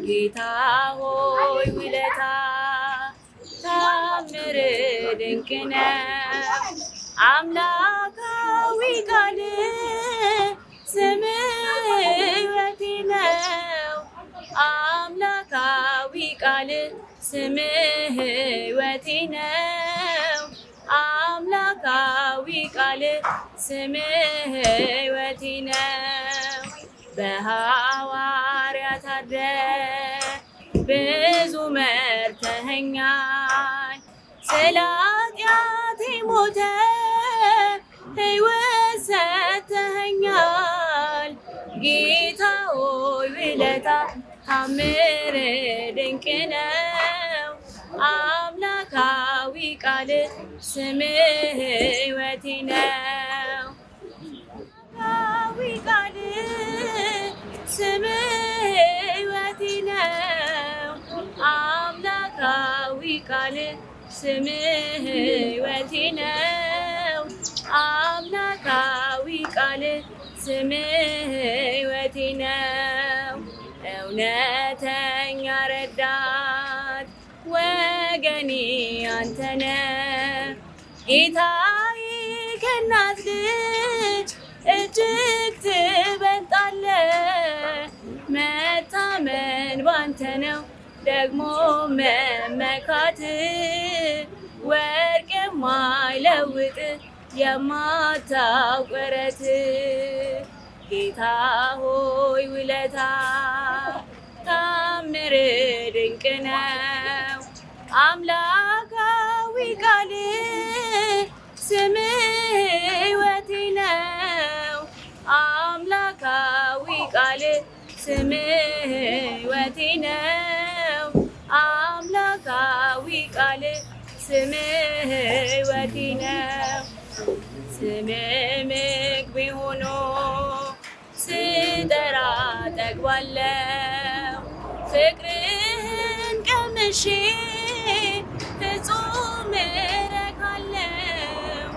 ጌታ ሆይ ውለታ ታምር ድንቅ ነው። አምላካዊ ቃል ስምህ ሕይወቴ ነው። አምላካዊ ቃል ስምህ ሕይወቴ ነው። አምላካዊ ቃል ስምህ ሕይወቴ ነው። በሐዋርያት አድረህ ብዙ መርተኸኛል። ስለ ኃጢአቴ ሞተህ ሕይወት ሰጥተኸኛል። ጌታ ሆይ ውለታ ታምር ድንቅ ነው። አምላካዊ ቃል ስምህ ሕይወቴ ነው። አምላካዊ ቃል ስምህ ሕይወቴ ነው። አምላካዊ ቃል ስምህ ሕይወቴ ነው። አምላካዊ ቃል ስምህ ሕይወቴ ነው። እውነተኛ ረዳት ወገኔ አንተ ነህ። ጌታዬ ከእናት ልጅ እጅግ ትበልጣለህ። መታመን ባንተ ነው ደግሞ መመካት። ወርቅ የማይለውጥ የማታውቅ ወረት። ጌታ ሆይ ውለታ ታምር ድንቅ ነው። አምላካዊ ቃል ስምህ ሕይወቴ ነው። አምላካዊ ቃል ስምህ ሕይወቴ ነው። አምላካዊ ቃል ስምህ ሕይወቴ ነው። ስምህ ምግቤ ሆኖ ስጠራ ጠግባለሁ። ፍቅርህን ቀምሼ ፍጹም እረካለሁ።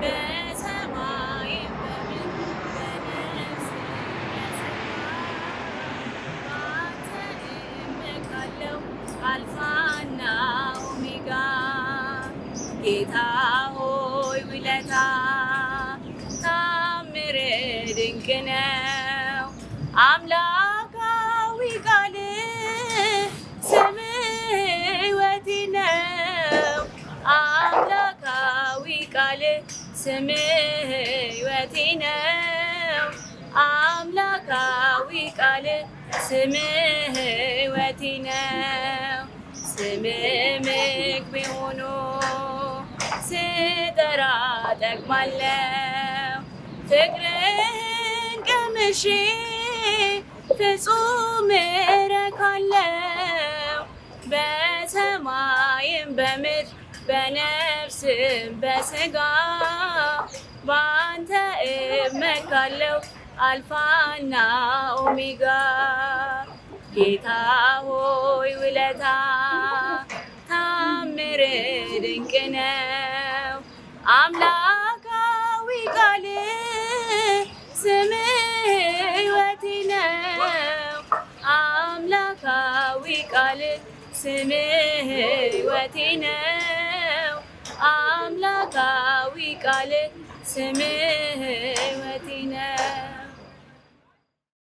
በሰማይ በምድር በነፍስ በአንተ እመካለሁ። አልፋና ኦሜጋ ጌታ ሆይ ውለታ ታምር ድንቅ ነው። አምላካዊ ቃል ስምህ ሕይወቴ ነው። አምላካዊ ቃል ስምህ ሕይወቴ ነው። አምላካዊ ቃል ስምህ ሕይወቴ ነው። ስምህ ምግቤ ሆኖ ስጠራ ጠግባለሁ። ፍቅርህን ቀምሼ ፍጹም እረካለሁ። በሰማይም በምድር በነፍስም በሥጋ በአንተ እመካለሁ። አልፋና ኦሜጋ ጌታ ሆይ ውለታ ታምር ድንቅ ነው። አምላካዊ ቃል ስምህ ሕይወቴ ነው። አምላካዊ ቃል ስምህ ሕይወቴ ነው። አምላካዊ ቃል ስምህ ሕይወቴ